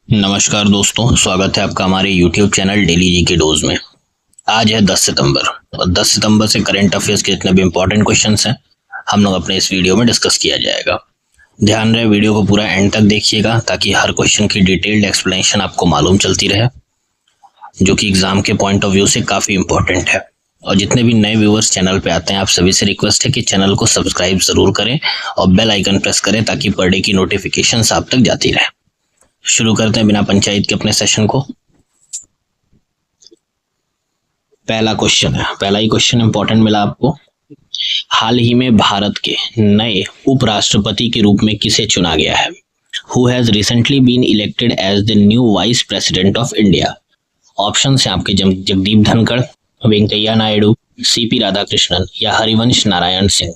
नमस्कार दोस्तों, स्वागत है आपका हमारे YouTube चैनल डेली जी के डोज में। आज है 10 सितंबर और 10 सितंबर से करंट अफेयर्स के जितने भी इंपॉर्टेंट क्वेश्चंस हैं हम लोग अपने इस वीडियो में डिस्कस किया जाएगा। ध्यान रहे वीडियो को पूरा एंड तक देखिएगा ताकि हर क्वेश्चन की डिटेल्ड एक्सप्लेनेशन आपको मालूम चलती रहे, जो कि एग्जाम के पॉइंट ऑफ व्यू से काफ़ी इंपॉर्टेंट है। और जितने भी नए व्यूअर्स चैनल पे आते हैं आप सभी से रिक्वेस्ट है कि चैनल को सब्सक्राइब ज़रूर करें और बेल आइकन प्रेस करें ताकि पर डे की नोटिफिकेशन आप तक जाती रहे। शुरू करते हैं बिना पंचायत के अपने सेशन को। पहला क्वेश्चन है, पहला ही क्वेश्चन इंपॉर्टेंट मिला आपको। हाल ही में भारत के नए उपराष्ट्रपति के रूप में किसे चुना गया है? Who has recently been elected as the new vice president of India? Option है आपके जगदीप धनखड़, वेंकैया नायडू, सीपी राधाकृष्णन या हरिवंश नारायण सिंह।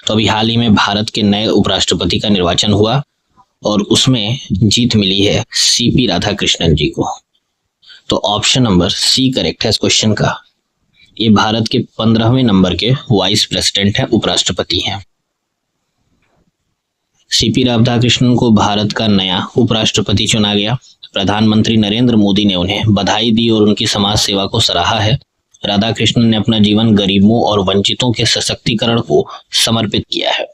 तो अभी हाल ही में भारत के नए उपराष्ट्रपति का निर्वाचन हुआ और उसमें जीत मिली है सीपी राधाकृष्णन जी को। तो ऑप्शन नंबर सी करेक्ट है इस क्वेश्चन का। ये भारत के 15वें नंबर के वाइस प्रेसिडेंट हैं, उपराष्ट्रपति हैं। सीपी राधाकृष्णन को भारत का नया उपराष्ट्रपति चुना गया। प्रधानमंत्री नरेंद्र मोदी ने उन्हें बधाई दी और उनकी समाज सेवा को सराहा है। राधाकृष्णन ने अपना जीवन गरीबों और वंचितों के सशक्तिकरण को समर्पित किया है।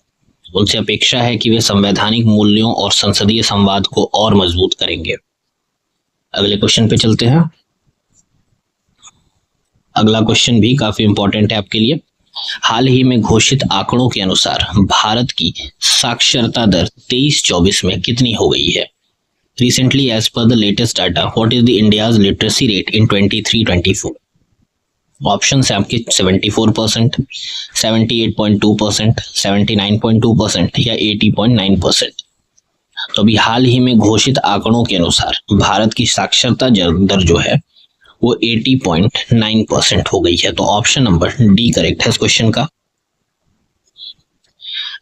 उनसे अपेक्षा है कि वे संवैधानिक मूल्यों और संसदीय संवाद को और मजबूत करेंगे। अगले क्वेश्चन पे चलते हैं। अगला क्वेश्चन भी काफी इंपॉर्टेंट है आपके लिए। हाल ही में घोषित आंकड़ों के अनुसार भारत की साक्षरता दर 23-24 में कितनी हो गई है? रिसेंटली एज पर the latest data what is the India's literacy rate in 23-24? Option है आपके 74%, 78.2%, 79.2% या 80.9%। तो अभी हाल ही में घोषित आंकड़ों के अनुसार भारत की साक्षरता दर जो है वो 80.9% हो गई है। तो ऑप्शन नंबर डी करेक्ट है इस क्वेश्चन का।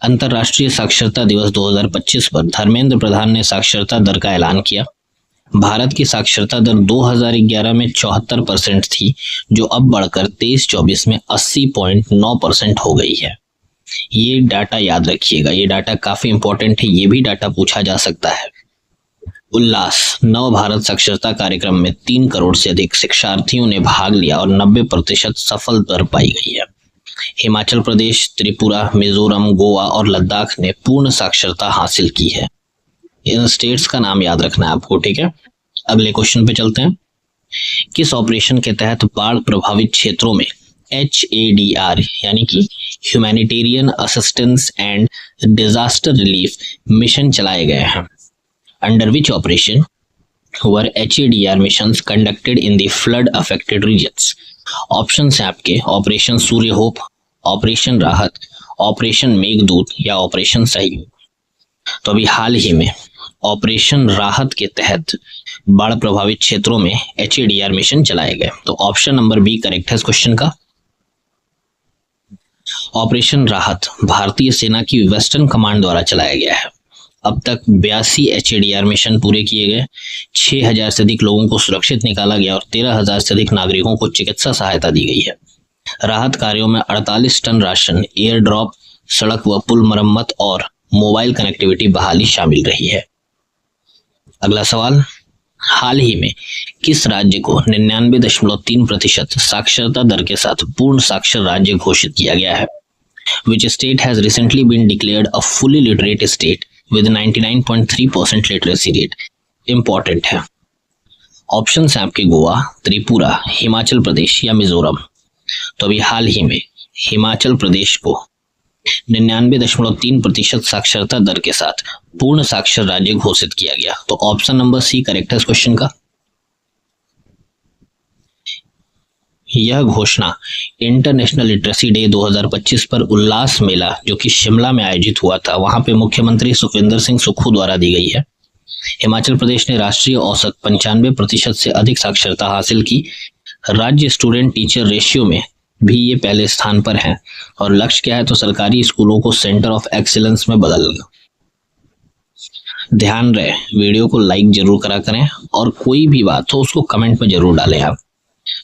अंतर्राष्ट्रीय साक्षरता दिवस 2025 पर धर्मेंद्र प्रधान ने साक्षरता दर का ऐलान किया। भारत की साक्षरता दर 2011 में 74% थी, जो अब बढ़कर 23-24 में 80.9% हो गई है। ये डाटा याद रखिएगा, ये डाटा काफी इंपॉर्टेंट है, ये भी डाटा पूछा जा सकता है। उल्लास नव भारत साक्षरता कार्यक्रम में 3 करोड़ से अधिक शिक्षार्थियों ने भाग लिया और 90% सफल दर पाई गई है। हिमाचल प्रदेश, त्रिपुरा, मिजोरम, गोवा और लद्दाख ने पूर्ण साक्षरता हासिल की है। इन स्टेट्स का नाम याद रखना है आपको, ठीक है। अगले क्वेश्चन पे चलते हैं। किस ऑपरेशन के तहत बाढ़ प्रभावित क्षेत्रों में HADR यानी कि humanitarian assistance and disaster relief mission चलाए गए हैं? Under which operation were HADR missions conducted in the flood affected regions? Option है आपके operation Surya hope, operation Rahat, operation Meghdoot या ऑपरेशन सहयोग। तो अभी हाल ही में ऑपरेशन राहत के तहत बाढ़ प्रभावित क्षेत्रों में HADR मिशन चलाए गए। तो ऑप्शन नंबर बी करेक्ट है इस क्वेश्चन का। ऑपरेशन राहत भारतीय सेना की वेस्टर्न कमांड द्वारा चलाया गया है। अब तक 82 HADR मिशन पूरे किए गए, 6000 से अधिक लोगों को सुरक्षित निकाला गया और 13,000 से अधिक नागरिकों को चिकित्सा सहायता दी गई है। राहत कार्यों में 48 टन राशन, एयर ड्रॉप, सड़क व पुल मरम्मत और मोबाइल कनेक्टिविटी बहाली शामिल रही है। अगला सवाल, हाल ही में किस राज्य को 99.3% साक्षरता दर के साथ पूर्ण साक्षर राज्य घोषित किया गया है? Which state has recently been declared a fully literate state with 99.3% literacy rate? Important है। ऑप्शन है आपके गोवा, त्रिपुरा, हिमाचल प्रदेश या मिजोरम। तो अभी हाल ही में हिमाचल प्रदेश को 99.3% साक्षरता दर के साथ पूर्ण साक्षर राज्य घोषित किया गया। तो ऑप्शन नंबर सी करेक्ट है इस क्वेश्चन का। यह घोषणा इंटरनेशनल लिटरेसी डे 2025 पर उल्लास मेला जो कि शिमला में आयोजित हुआ था, वहां पे मुख्यमंत्री सुखविंदर सिंह सुक्खू द्वारा दी गई है। हिमाचल प्रदेश ने राष्ट्रीय औसत 95% से अधिक साक्षरता हासिल की। राज्य स्टूडेंट टीचर रेशियो में भी ये पहले स्थान पर है और लक्ष्य क्या है? तो सरकारी स्कूलों को सेंटर ऑफ एक्सीलेंस में बदलना। ध्यान रहे वीडियो को लाइक जरूर करा करें और कोई भी बात हो उसको कमेंट में जरूर डालें आप,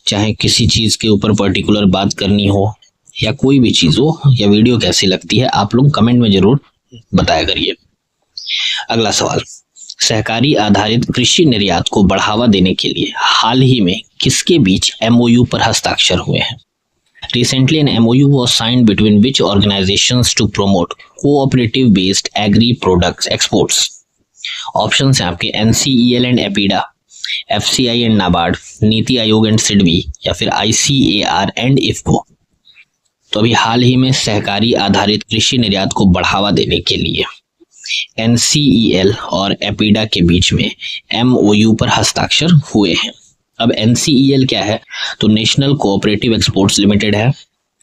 चाहे किसी चीज के ऊपर पर्टिकुलर बात करनी हो या कोई भी चीज हो या वीडियो कैसी लगती है आप लोग कमेंट में जरूर बताया करिए। अगला सवाल, सहकारी आधारित कृषि निर्यात को बढ़ावा देने के लिए हाल ही में किसके बीच एमओयू पर हस्ताक्षर हुए हैं? Recently, an MOU was signed between which organizations to promote cooperative-based agri-products exports? Options हैं आपके NCEL and APEDA, FCI and NABARD, NITI Aayog and SIDBI, या फिर ICAR एंड इफ्को। तो अभी हाल ही में सहकारी आधारित कृषि निर्यात को बढ़ावा देने के लिए NCEL और एपीडा के बीच में MOU पर हस्ताक्षर हुए हैं। अब NCEL क्या है? तो नेशनल कोऑपरेटिव एक्सपोर्ट्स लिमिटेड है,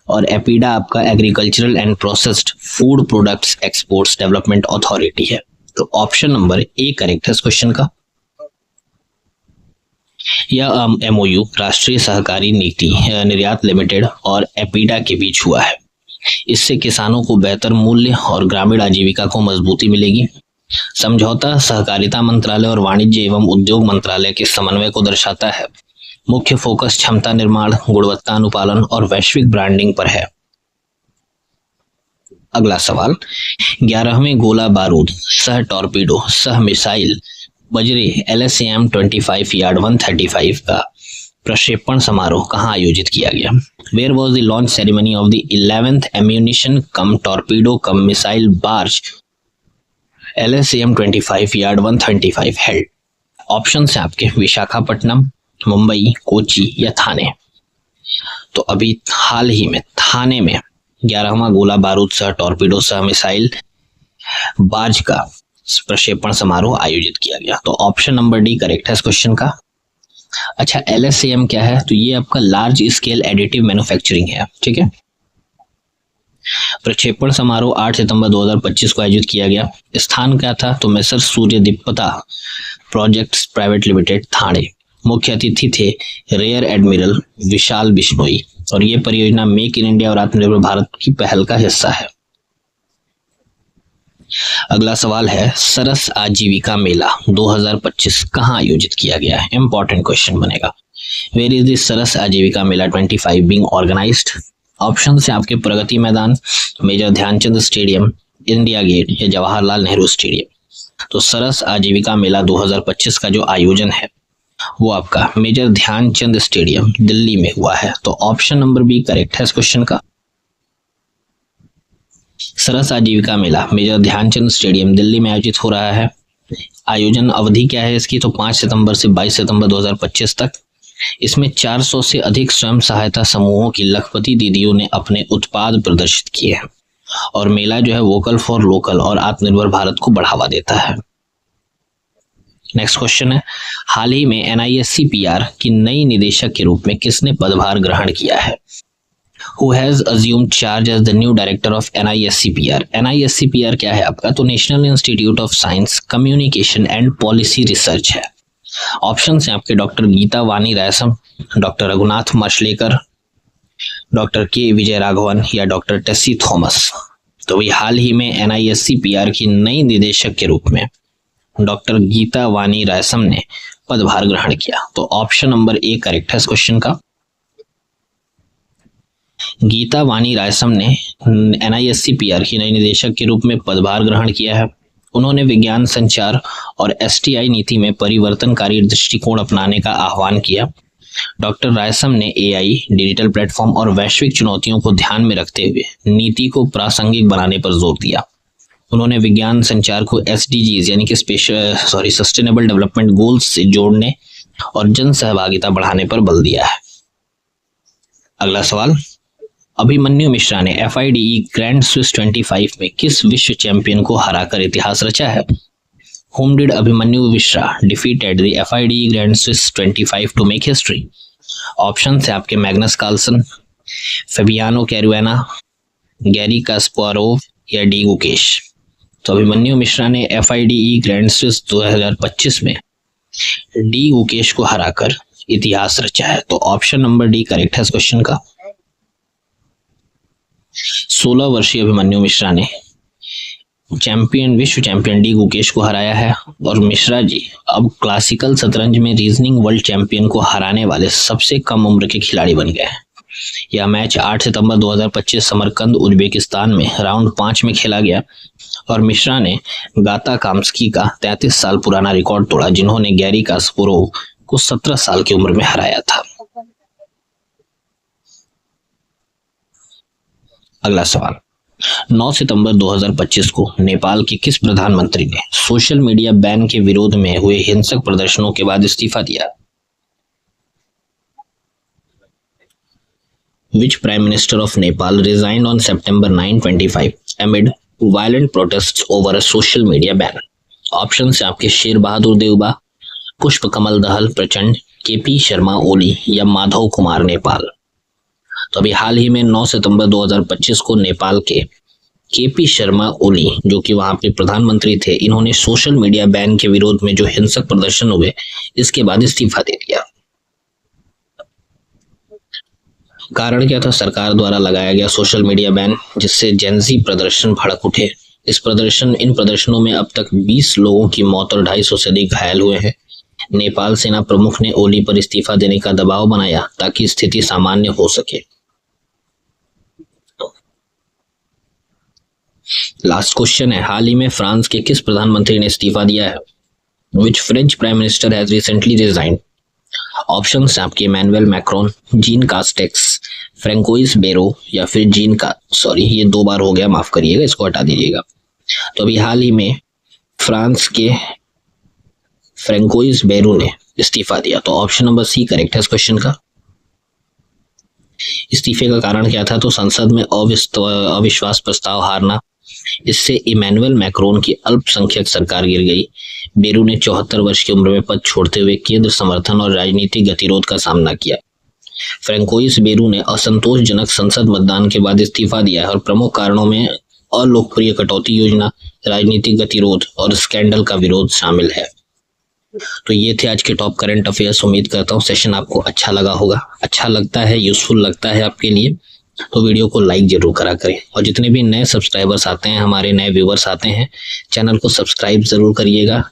और एपीडा आपका agricultural and processed food products exports development authority है। तो ऑप्शन नंबर ए करेक्ट है इस क्वेश्चन का। यह MOU राष्ट्रीय सहकारी नीति निर्यात लिमिटेड और एपीडा के बीच हुआ है। इससे किसानों को बेहतर मूल्य और ग्रामीण आजीविका को मजबूती मिलेगी। समझौता सहकारिता मंत्रालय और वाणिज्य एवं उद्योग मंत्रालय के समन्वय को दर्शाता है। मुख्य फोकस क्षमता निर्माण, गुणवत्ता अनुपालन और वैश्विक ब्रांडिंग पर है। अगला सवाल, 11वें गोला बारूद सह टॉर्पीडो सह मिसाइल बजरे LSAM 25 यार्ड 135 का प्रक्षेपण समारोह कहाँ आयोजित किया गया? Where was the launch ceremony of the 11th ammunition cum torpedo cum missile barge LSAM 25 yard 135 held? Option है आपके विशाखापट्टनम, मुंबई, कोची या थाने। तो अभी हाल ही में थाने में 11वां गोला बारूद सह टॉर्पीडो सह मिसाइल बार्ज का प्रक्षेपण समारोह आयोजित किया गया। तो ऑप्शन नंबर डी करेक्ट है इस क्वेश्चन का। अच्छा, LSAM क्या है? तो ये आपका लार्ज स्केल एडिटिव मैन्युफैक्चरिंग है, ठीक है। प्रक्षेपण समारोह 8 सितंबर 2025 को आयोजित किया गया। स्थान क्या था? तो मेसर सूर्य दीप्ता प्रोजेक्ट्स प्राइवेट लिमिटेड, थाने। मुख्य अतिथि थे रेयर एडमिरल विशाल बिश्नोई, और ये परियोजना मेक इन इंडिया और आत्मनिर्भर भारत की पहल का हिस्सा है। अगला सवाल है, सरस आजीविका मेला 2025 कहाँ आयोजित किया गया है? इंपॉर्टेंट क्वेश्चन बनेगा। वेयर इज दिस सरस आजीविका मेला 25 बीइंग ऑर्गेनाइज्ड? ऑप्शन से आपके Pragati Maidan, major Dhyan Chand stadium, India gate या जवाहरलाल नेहरू स्टेडियम। तो सरस आजीविका मेला 2025 का जो आयोजन है वो आपका मेजर ध्यानचंद स्टेडियम दिल्ली में हुआ है। तो ऑप्शन नंबर बी करेक्ट है इस क्वेश्चन का। सरस आजीविका मेला मेजर ध्यानचंद स्टेडियम दिल्ली में आयोजित हो रहा है। आयोजन अवधि क्या है इसकी? तो 5 सितंबर से 22 सितंबर 2025 तक। इसमें 400 से अधिक स्वयं सहायता समूहों की लखपति दीदियों ने अपने उत्पाद प्रदर्शित किए हैं, और मेला जो है वोकल फॉर लोकल और आत्मनिर्भर भारत को बढ़ावा देता है। नेक्स्ट क्वेश्चन है, हाल ही में NISCPR की नई निदेशक के रूप में किसने पदभार ग्रहण किया है? Who has assumed charge as the new director of NISCPR? NISCPR क्या है आपका? तो national institute of science communication and policy research है। ऑप्शन हैं आपके डॉक्टर गीता वानी रायसम, डॉक्टर रघुनाथ माशलेकर, डॉक्टर के विजय राघवन या डॉक्टर टेसी थॉमस। तो ये हाल ही में NISCPR की नई निदेशक के रूप में डॉक्टर गीता वानी रायसम ने पदभार ग्रहण किया। तो ऑप्शन नंबर ए करेक्ट है इस क्वेश्चन का। गीता वानी रायसम ने NISCPR की नई निदेशक के रूप में पदभार ग्रहण किया है। उन्होंने विज्ञान, संचार और STI नीति में परिवर्तनकारी दृष्टिकोण अपनाने का आह्वान किया। डॉक्टर रायसम ने AI, डिजिटल प्लेटफॉर्म और वैश्विक चुनौतियों को ध्यान में रखते हुए नीति को प्रासंगिक बनाने पर जोर दिया। उन्होंने विज्ञान संचार को SDGs यानी कि सस्टेनेबल डेवलपमेंट गोल्स से जोड़ने और जन सहभागिता बढ़ाने पर बल दिया है। अगला सवाल, अभिमन्यु मिश्रा ने FIDE ग्रैंड स्विस 25 में किस विश्व चैंपियन को हराकर इतिहास रचा है? Whom did Abhimanyu Mishra defeated the FIDE Grand Swiss 25 to make history? Option है आपके Magnus Carlsen, Fabiano Caruana, Garry Kasparov या डी गुकेश। तो अभिमन्यु मिश्रा ने FIDE ग्रैंड स्विस 2025 में डी गुकेश को हराकर इतिहास रचा है। तो ऑप्शन नंबर डी करेक्ट है इस क्वेश्चन का। 16 वर्षीय अभिमन्यु मिश्रा ने विश्व चैंपियन डी गुकेश को हराया है, और मिश्रा जी अब क्लासिकल शतरंज में रीजनिंग वर्ल्ड चैंपियन को हराने वाले सबसे कम उम्र के खिलाड़ी बन गए हैं। यह मैच 8 सितंबर 2025 समरकंद उज्बेकिस्तान में राउंड 5 में खेला गया, और मिश्रा ने गाता काम्स्की का 33 साल पुराना रिकॉर्ड तोड़ा, जिन्होंने गैरी कास्पारोव को 17 साल की उम्र में हराया था। अगला सवाल, 9 सितंबर 2025 को नेपाल के किस प्रधानमंत्री ने सोशल मीडिया बैन के विरोध में हुए हिंसक प्रदर्शनों के बाद इस्तीफा दिया? Which Prime Minister of Nepal resigned on September 9, 2025 amid violent protests over a social media ban? Option है आपके शेर बहादुर देउबा, पुष्प कमल दहल प्रचंड, केपी शर्मा ओली या माधव कुमार नेपाल। तो अभी हाल ही में 9 सितंबर 2025 को नेपाल के केपी शर्मा ओली, जो कि वहां पे प्रधानमंत्री थे, इन्होंने सोशल मीडिया बैन के विरोध में जो हिंसक प्रदर्शन हुए, इसके बाद इस्तीफा दे दिया। कारण क्या था? सरकार द्वारा लगाया गया सोशल मीडिया बैन, जिससे जेंजी प्रदर्शन भड़क उठे। इन प्रदर्शनों में अब तक 20 लोगों की मौत और 250 से अधिक घायल हुए हैं। नेपाल सेना प्रमुख ने ओली पर इस्तीफा देने का दबाव बनाया ताकि स्थिति सामान्य हो सके। लास्ट क्वेश्चन है, हाल ही में फ्रांस के किस प्रधानमंत्री ने इस्तीफा दिया है? Which French prime minister has recently resigned? Option है आपके Emmanuel Macron, Jean Castex, François Bayrou या फिर ये 2 बार हो गया, माफ करिएगा, इसको हटा दीजिएगा। तो अभी हाल ही में फ्रांस के फ्रेंकोइस बेरो ने इस्तीफा दिया। तो ऑप्शन नंबर सी करेक्ट है इस क्वेश्चन का। इस्तीफे का कारण क्या था? तो संसद में अविश्वास प्रस्ताव हारना, इससे इमैनुअल मैक्रोन की अल्पसंख्यक सरकार गिर गई। बेरू ने 74 वर्ष की उम्र में पद छोड़ते हुए केंद्र समर्थन और राजनीतिक गतिरोध का सामना किया। फ्रेंकोइस बेरू ने असंतोषजनक संसद मतदान के बाद इस्तीफा दिया है और प्रमुख कारणों में अलोकप्रिय कटौती योजना, राजनीतिक गतिरोध और स्कैंडल का विरोध शामिल है। तो ये थे आज के टॉप करंट अफेयर्स। उम्मीद करता हूँ सेशन आपको अच्छा लगा होगा। अच्छा लगता है, यूजफुल लगता है आपके लिए, तो वीडियो को लाइक जरूर करा करें। और जितने भी नए सब्सक्राइबर्स आते हैं, हमारे नए व्यूवर्स आते हैं, चैनल को सब्सक्राइब जरूर करिएगा।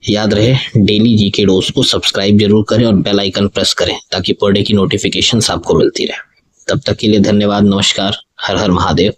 याद रहे, डेली जीके डोज को सब्सक्राइब जरूर करें और बेल आइकन प्रेस करें ताकि पर डे की नोटिफिकेशंस आपको मिलती रहे। तब तक के लिए धन्यवाद, नमस्कार, हर हर महादेव,